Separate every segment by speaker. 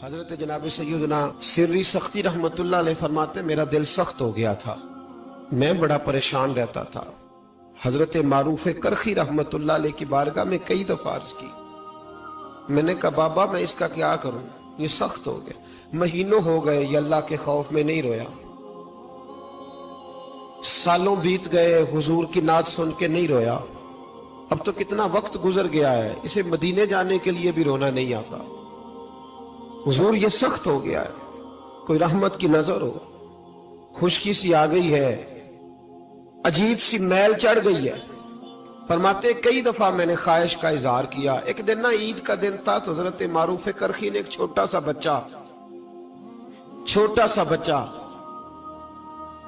Speaker 1: حضرت جناب سیدنا سری سختی رحمت اللہ علیہ فرماتے میرا دل سخت ہو گیا تھا، میں بڑا پریشان رہتا تھا۔ حضرت معروف کرخی رحمت اللہ علیہ کی بارگاہ میں کئی دفعہ عرض کی، میں نے کہا بابا میں اس کا کیا کروں، یہ سخت ہو گیا، مہینوں ہو گئے یہ اللہ کے خوف میں نہیں رویا، سالوں بیت گئے حضور کی نعت سن کے نہیں رویا، اب تو کتنا وقت گزر گیا ہے، اسے مدینے جانے کے لیے بھی رونا نہیں آتا، حضور یہ سخت ہو گیا ہے، کوئی رحمت کی نظر ہو، خشکی سی آ گئی ہے، عجیب سی میل چڑھ گئی ہے۔ فرماتے کئی دفعہ میں نے خواہش کا اظہار کیا۔ ایک دن نا عید کا دن تھا تو حضرت معروف کرخی نے ایک چھوٹا سا بچہ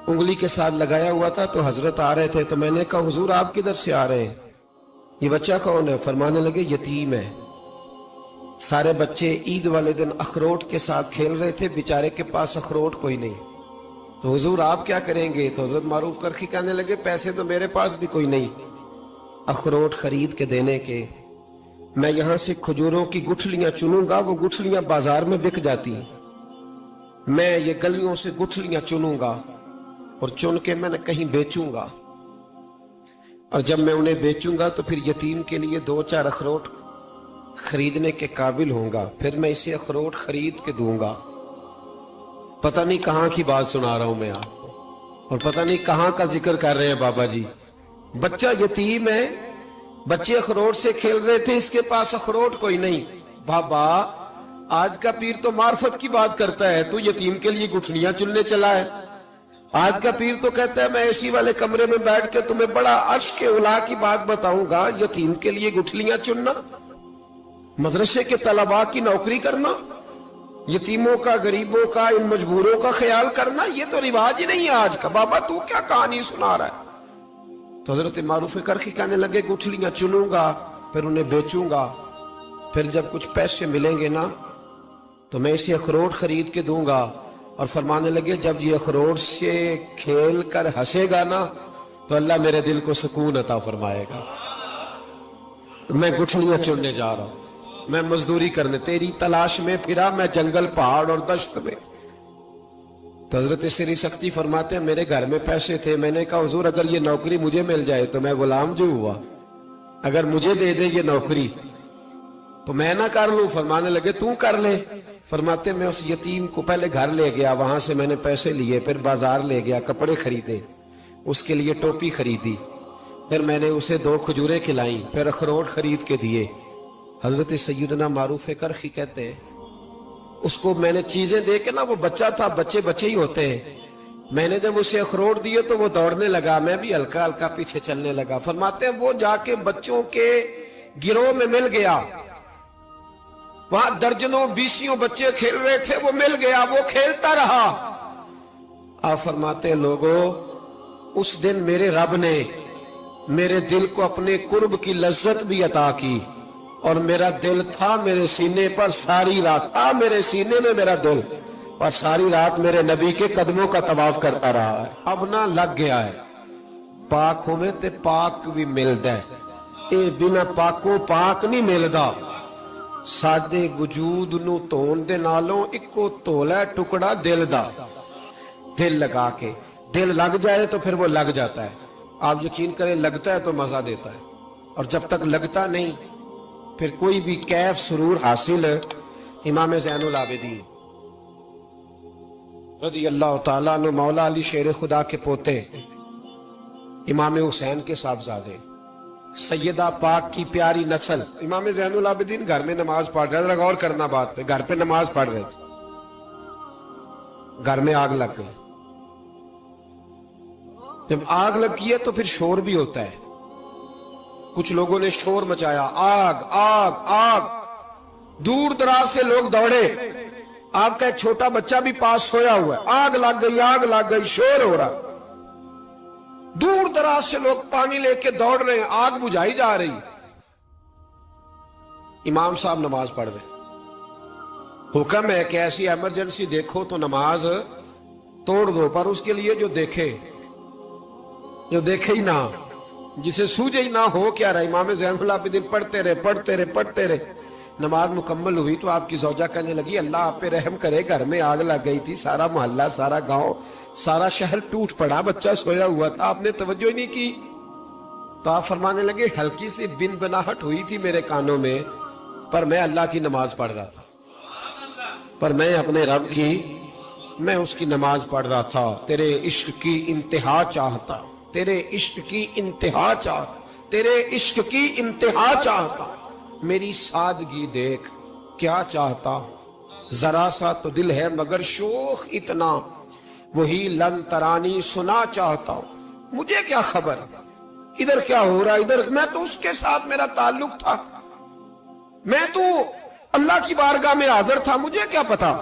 Speaker 1: انگلی کے ساتھ لگایا ہوا تھا، تو حضرت آ رہے تھے، تو میں نے کہا حضور آپ کدھر سے آ رہے ہیں، یہ بچہ کون ہے؟ فرمانے لگے یتیم ہے۔ سارے بچے عید والے دن اخروٹ کے ساتھ کھیل رہے تھے، بیچارے کے پاس اخروٹ کوئی نہیں، تو حضور آپ کیا کریں گے؟ تو حضرت معروف کرخی کہنے لگے پیسے تو میرے پاس بھی کوئی نہیں اخروٹ خرید کے دینے کے، میں یہاں سے کھجوروں کی گٹھلیاں چنوں گا، وہ گٹھلیاں بازار میں بک جاتی ہیں، میں یہ گلیوں سے گٹھلیاں چنوں گا اور چن کے میں نے کہیں بیچوں گا، اور جب میں انہیں بیچوں گا تو پھر یتیم کے لیے 2-4 اخروٹ خریدنے کے قابل ہوں گا، پھر میں اسے اخروٹ خرید کے دوں گا۔ پتہ نہیں کہاں کی بات سنا رہا ہوں میں آپ کو، اور پتہ نہیں کہاں کا ذکر کر رہے ہیں بابا جی۔ بچہ یتیم ہے، بچے اخروٹ سے کھیل رہے تھے، اس کے پاس اخروٹ کوئی نہیں۔ بابا آج کا پیر تو معرفت کی بات کرتا ہے، تو یتیم کے لیے گٹھلیاں چننے چلا ہے۔ آج کا پیر تو کہتا ہے میں اسی والے کمرے میں بیٹھ کے تمہیں بڑا عرش کے اعلیٰ کی بات بتاؤں گا، یتیم کے لیے گٹھلیاں چننا، مدرسے کے طلباء کی نوکری کرنا، یتیموں کا، غریبوں کا، ان مجبوروں کا خیال کرنا، یہ تو رواج ہی نہیں ہے آج کا۔ بابا تو کیا کہانی سنا رہا ہے؟ تو حضرت معروف کرخی کہنے لگے گٹھلیاں چنوں گا، پھر انہیں بیچوں گا، پھر جب کچھ پیسے ملیں گے نا تو میں اسے اخروٹ خرید کے دوں گا، اور فرمانے لگے جب یہ اخروٹ سے کھیل کر ہنسے گا نا تو اللہ میرے دل کو سکون عطا فرمائے گا۔ میں گٹھلیاں چننے جا رہا ہوں، میں مزدوری کرنے، تیری تلاش میں پھرا میں جنگل، پہاڑ اور دشت میں۔ تو حضرت سری سختی فرماتے ہیں میرے گھر میں پیسے تھے، میں نے کہا حضور اگر یہ نوکری مجھے مل جائے تو میں غلام جو ہوا، اگر مجھے دے دے یہ نوکری تو میں نہ کر لوں؟ فرمانے لگے تو کر لے۔ فرماتے میں اس یتیم کو پہلے گھر لے گیا، وہاں سے میں نے پیسے لیے، پھر بازار لے گیا، کپڑے خریدے، اس کے لیے ٹوپی خریدی، پھر میں نے اسے 2 کھجوریں کھلائیں، پھر اخروٹ خرید کے دیے۔ حضرت سیدنا معروف کرخی کہتے ہیں اس کو میں نے چیزیں دے کے نا، وہ بچہ تھا، بچے ہی ہوتے ہیں، میں نے جب اسے اخروٹ دیے تو وہ دوڑنے لگا، میں بھی ہلکا ہلکا پیچھے چلنے لگا۔ فرماتے ہیں وہ جا کے بچوں کے گروہ میں مل گیا، وہاں درجنوں 20 بچے کھیل رہے تھے، وہ مل گیا، وہ کھیلتا رہا۔ آپ فرماتے ہیں لوگوں اس دن میرے رب نے میرے دل کو اپنے قرب کی لذت بھی عطا کی، اور میرا دل تھا میرے سینے پر ساری رات، تھا میرے سینے میں میرا دل، اور ساری رات میرے نبی کے قدموں کا طواف کرتا رہا ہے۔ اب نہ لگ گیا ہے، پاک ہوئے تے پاک بھی ملدا ہے، اے بنا پاکوں پاک نہیں ملدا۔ سادے وجود نو تون دے نالوں اکو تولا ٹکڑا دل دا، دل لگا کے، دل لگ جائے تو پھر وہ لگ جاتا ہے۔ آپ یقین کریں لگتا ہے تو مزہ دیتا ہے، اور جب تک لگتا نہیں پھر کوئی بھی کیف سرور حاصل۔ امام زین العابدین رضی اللہ تعالیٰ عنہ مولا علی شیر خدا کے پوتے، امام حسین کے صاحبزادے، سیدہ پاک کی پیاری نسل، امام زین العابدین گھر میں نماز پڑھ رہے تھے، غور کرنا بات پہ، گھر پہ نماز پڑھ رہے تھے، گھر میں آگ لگ گئی۔ جب آگ لگی ہے تو پھر شور بھی ہوتا ہے، کچھ لوگوں نے شور مچایا، آگ آگ آگ، دور دراز سے لوگ دوڑے، آپ کا ایک چھوٹا بچہ بھی پاس سویا ہوا ہے، آگ لگ گئی، شور ہو رہا، دور دراز سے لوگ پانی لے کے دوڑ رہے ہیں، آگ بجھائی جا رہی۔ امام صاحب نماز پڑھ رہے ہیں، حکم ہے کہ ایسی ایمرجنسی دیکھو تو نماز توڑ دو، پر اس کے لیے جو دیکھے ہی نہ، جسے سوجے ہی نہ ہو کیا رہا۔ امام زین العابدین پڑھتے رہے، نماز مکمل ہوئی تو آپ کی زوجہ کہنے لگی اللہ آپ پہ رحم کرے، گھر میں آگ لگ گئی تھی، سارا محلہ، سارا گاؤں، سارا شہر ٹوٹ پڑا، بچہ سویا ہوا تھا، آپ نے توجہ ہی نہیں کی۔ تو آپ فرمانے لگے ہلکی سی بن بناہٹ ہوئی تھی میرے کانوں میں، پر میں اللہ کی نماز پڑھ رہا تھا، پر میں اپنے رب کی، میں اس کی نماز پڑھ رہا تھا، تیرے عشق کی انتہا چاہتا، تیرے عشق کی انتہا چاہتا، تیرے عشق کی انتہا چاہتا، میری سادگی دیکھ کیا چاہتا، ذرا سا تو دل ہے مگر شوق اتنا، وہی لن ترانی سنا چاہتا، مجھے کیا خبر ادھر کیا ہو رہا، ادھر میں تو اس کے ساتھ میرا تعلق تھا، میں تو اللہ کی بارگاہ میں حاضر تھا، مجھے کیا پتا۔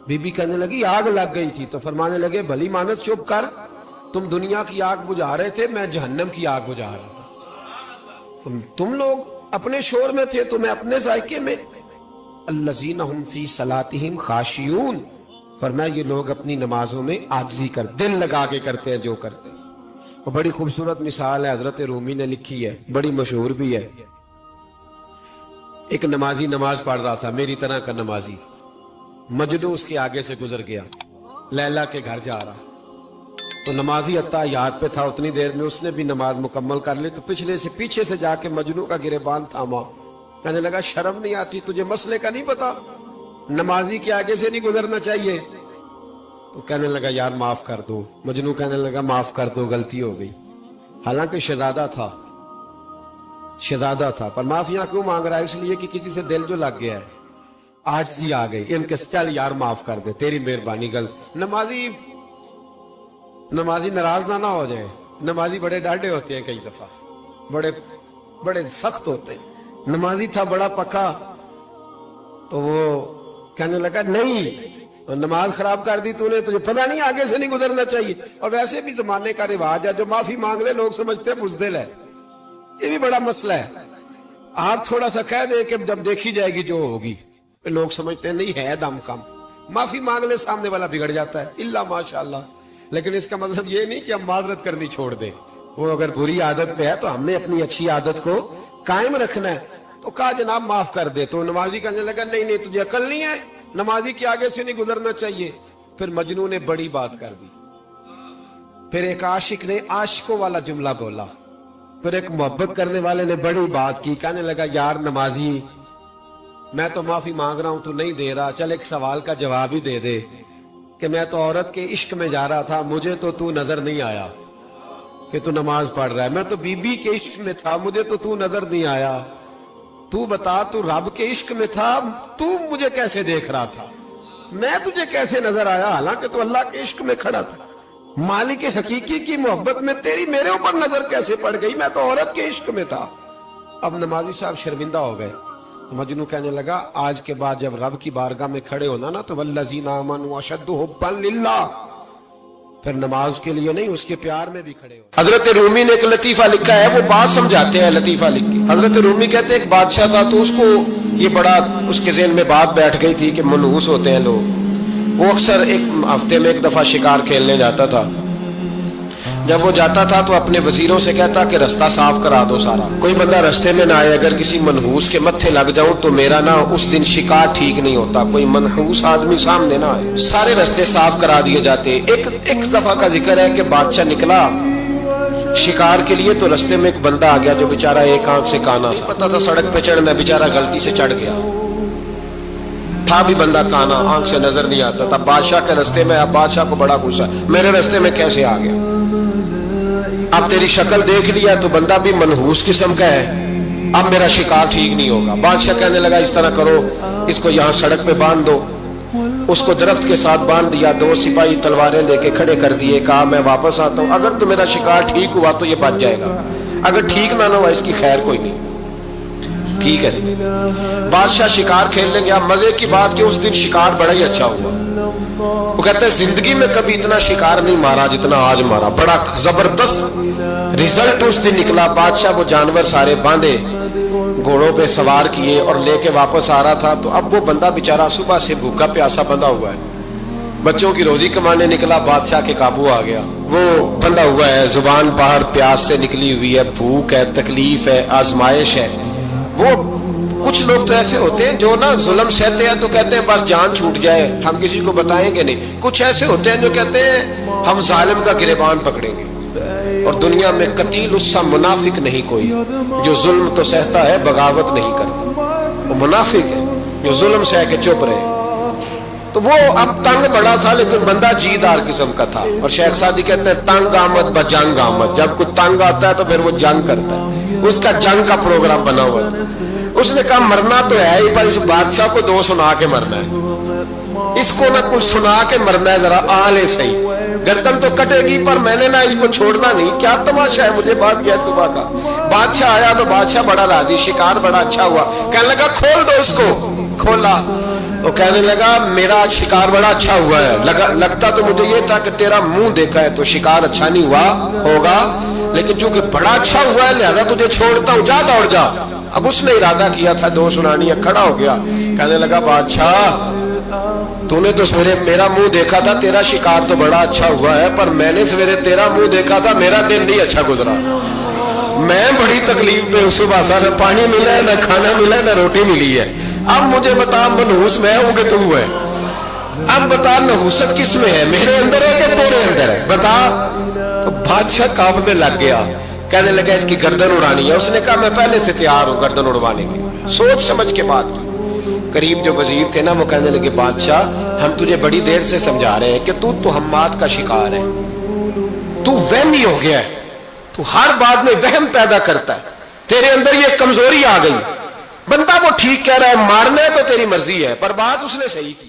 Speaker 1: بی بی کہنے لگی آگ لگ گئی تھی، تو فرمانے لگے بھلی مانت چپ کر، تم دنیا کی آگ بجھا رہے تھے، میں جہنم کی آگ بجھا رہا تھا، تم لوگ اپنے شور میں تھے تو میں اپنے ذائقے میں۔ الذین ہم فی صلاتہم خاشعون، فرمایا یہ لوگ اپنی نمازوں میں عاجزی کر، دل لگا کے کرتے ہیں جو کرتے ہیں۔ وہ بڑی خوبصورت مثال ہے، حضرت رومی نے لکھی ہے، بڑی مشہور بھی ہے۔ ایک نمازی نماز پڑھ رہا تھا، میری طرح کا نمازی، مجنو اس کے آگے سے گزر گیا، لیلا کے گھر جا رہا، تو نمازی اتحیات پہ تھا، اتنی دیر میں اس نے بھی نماز مکمل کر لی، تو پیچھے سے جا کے مجنو کا گریبان تھاما، کہنے لگا شرم نہیں آتی تجھے، مسئلے کا نہیں پتا، نمازی کے آگے سے نہیں گزرنا چاہیے؟ تو کہنے لگا یار معاف کر دو، مجنو کہنے لگا معاف کر دو، غلطی ہو گئی، حالانکہ شہزادہ تھا، پر معافیاں کیوں مانگ رہا ہے؟ اس لیے کہ کسی سے دل جو لگ گیا ہے، عاجزی آ گئی، ان کے چل یار معاف کر دے، تیری مہربانی، نمازی ناراض نہ ہو جائے، نمازی بڑے ڈاڈے ہوتے ہیں، کئی دفعہ بڑے سخت ہوتے ہیں، نمازی تھا بڑا پکا، تو وہ کہنے لگا نہیں، نماز خراب کر دی تو نے، تجھے پتہ نہیں آگے سے نہیں گزرنا چاہیے، اور ویسے بھی زمانے کا رواج ہے، جو معافی مانگ لے لوگ سمجھتے ہیں بزدل ہے، یہ بھی بڑا مسئلہ ہے، آپ تھوڑا سا کہہ دیں کہ جب دیکھی جائے گی جو ہوگی، لوگ سمجھتے ہیں نہیں ہے دم کم، معافی مانگ لے سامنے والا بگڑ جاتا ہے، الا ماشاءاللہ، لیکن اس کا مطلب یہ نہیں کہ ہم معذرت کرنی چھوڑ دیں، وہ اگر بری عادت پہ ہے تو ہم نے اپنی اچھی عادت کو قائم رکھنا ہے، تو کہا جناب معاف کر دے، تو نمازی کہنے لگا نہیں تجھے عقل نہیں ہے، نمازی کے آگے سے نہیں گزرنا چاہیے۔ پھر مجنوں نے بڑی بات کر دی، پھر ایک عاشق نے عاشقوں والا جملہ بولا، پھر ایک محبت کرنے والے نے بڑی بات کی، کہنے لگا یار نمازی میں تو معافی مانگ رہا ہوں تو نہیں دے رہا، چل ایک سوال کا جواب ہی دے دے کہ میں تو عورت کے عشق میں جا رہا تھا، مجھے تو نظر نہیں آیا کہ تو نماز پڑھ رہا ہے، میں تو بی بی کے عشق میں تھا، مجھے تو نظر نہیں آیا، تو بتا تو رب کے عشق میں تھا، تو مجھے کیسے دیکھ رہا تھا، میں تجھے کیسے نظر آیا، حالانکہ تو اللہ کے عشق میں کھڑا تھا، مالک حقیقی کی محبت میں تیری میرے اوپر نظر کیسے پڑ گئی، میں تو عورت کے عشق میں تھا۔ اب نمازی صاحب شرمندہ ہو گئے، مجنوں کہنے لگا آج کے بعد جب رب کی بارگاہ میں کھڑے ہونا نا تو والذین آمنوا اشد حبا للہ، پھر نماز کے لیے نہیں اس کے پیار میں بھی کھڑے ہو۔ حضرت رومی نے ایک لطیفہ لکھا ہے، وہ بات سمجھاتے ہیں لطیفہ لکھ کے۔ حضرت رومی کہتے ہیں ایک بادشاہ تھا، تو اس کو یہ بڑا اس کے ذہن میں بات بیٹھ گئی تھی کہ منحوس ہوتے ہیں لوگ، وہ اکثر ایک ہفتے میں ایک دفعہ شکار کھیلنے جاتا تھا، جب وہ جاتا تھا تو اپنے وزیروں سے کہتا کہ رستہ صاف کرا دو سارا، کوئی بندہ رستے میں نہ آئے، اگر کسی منحوس کے متھے لگ جاؤں تو میرا نا اس دن شکار ٹھیک نہیں ہوتا، کوئی منحوس آدمی سامنے نہ آئے، سارے رستے صاف کرا دیے جاتے۔ ایک دفعہ کا ذکر ہے کہ بادشاہ نکلا شکار کے لیے، تو رستے میں ایک بندہ آ گیا جو بیچارہ ایک آنکھ سے کانا، نہیں پتا تھا سڑک پہ چڑھنا، بیچارہ غلطی سے چڑھ گیا، تھا بھی بندہ کانا، آنکھ سے نظر نہیں آتا تھا، بادشاہ کے رستے میں، اب بادشاہ کو بڑا غصہ، میرے رستے میں کیسے آ گیا، اب تیری شکل دیکھ لیا تو بندہ بھی منحوس قسم کا ہے، اب میرا شکار ٹھیک نہیں ہوگا۔ بادشاہ کہنے لگا اس طرح کرو، اس کو یہاں سڑک پہ باندھ دو، اس کو درخت کے ساتھ باندھ دیا، دو سپاہی تلواریں لے کے کھڑے کر دیے، کہا میں واپس آتا ہوں، اگر تو میرا شکار ٹھیک ہوا تو یہ بچ جائے گا، اگر ٹھیک نہ ہوا اس کی خیر کوئی نہیں، ٹھیک ہے۔ بادشاہ شکار کھیلنے گیا، مزے کی بات کہ اس دن شکار بڑا ہی اچھا ہوا، وہ کہتے ہیں زندگی میں کبھی اتنا شکار نہیں مارا جتنا آج مارا، بڑا زبردست ریزلٹ اس دن نکلا۔ بادشاہ وہ جانور سارے باندھے، گھوڑوں پہ سوار کیے اور لے کے واپس آ رہا تھا، تو اب وہ بندہ بیچارہ صبح سے بھوکا پیاسا بندہ ہوا ہے، بچوں کی روزی کمانے نکلا، بادشاہ کے قابو آ گیا، وہ بندہ ہوا ہے، زبان باہر پیاس سے نکلی ہوئی ہے، بھوک ہے، تکلیف ہے، آزمائش ہے، وہ کچھ لوگ تو ایسے ہوتے ہیں جو نا ظلم سہتے ہیں تو کہتے ہیں بس جان چھوٹ جائے ہم کسی کو بتائیں گے نہیں. کچھ ایسے ہوتے ہیں جو کہتے ہیں ہم ظالم کا گریبان پکڑیں گے. اور دنیا میں قتیل اس سا منافق نہیں کوئی جو ظلم تو سہتا ہے بغاوت نہیں کرتا. وہ منافق ہے جو ظلم سہ کے چپ رہے. تو وہ اب تنگ بڑا تھا لیکن بندہ جیدار قسم کا تھا. اور شیخ سعدی کہتے ہیں تنگ آمد بجنگ آمد. جب کوئی تنگ آتا ہے تو پھر وہ جنگ کرتا ہے. اس کا جنگ کا پروگرام بنا ہوا ہے. اس نے کہا مرنا تو ہے ہی پر اس بادشاہ کو دو سنا کے مرنا ہے. اس کو نہ کچھ سنا کے مرنا ہے. ذرا آلے صحیح گردن تو کٹے گی پر میں نے نہ اس کو چھوڑنا نہیں. کیا تماشا ہے مجھے بات کیا صبح کا. بادشاہ آیا تو بادشاہ بڑا راضی. شکار بڑا اچھا ہوا. کہنے لگا کھول دو اس کو. کھولا تو کہنے لگا میرا شکار بڑا اچھا ہوا ہے. لگتا تو مجھے یہ تھا کہ تیرا منہ دیکھا ہے تو شکار اچھا نہیں ہوا ہوگا لیکن چونکہ بڑا اچھا ہوا ہے لہذا تجھے چھوڑتا ہوں. جا دوڑ جا. اب اس نے ارادہ کیا تھا دو سنانی. کھڑا ہو گیا. کہنے لگا بادشاہ تو نے تو سویرے میرا منہ دیکھا تھا تیرا شکار تو بڑا اچھا ہوا ہے پر میں نے سویرے تیرا منہ دیکھا تھا میرا دن نہیں اچھا گزرا. میں بڑی تکلیف میں صبح سا نہ پانی ملا ہے نہ کھانا ملا ہے نہ روٹی ملی ہے. اب مجھے بتا منحوس میں ہوں کہ تو ہے. اب بتا نحوست کس میں ہے میرے اندر ہے کہ تیرے اندر ہے بتا. تو بادشاہ کانپنے لگ گیا. کہنے لگا اس کی گردن اڑانی ہے. اس نے کہا میں پہلے سے تیار ہوں گردن اڑوانے کی. سوچ سمجھ کے بات. قریب جو وزیر تھے نا وہ کہنے لگے بادشاہ ہم تجھے بڑی دیر سے سمجھا رہے ہیں کہ تو توہمات کا شکار ہے. تو وہمی ہو گیا ہے. تو ہر بات میں وہم پیدا کرتا ہے. تیرے اندر یہ کمزوری آ گئی. بندہ وہ ٹھیک کہہ رہا ہے مارنا ہے تو تیری مرضی ہے پر بات اس نے صحیح کی.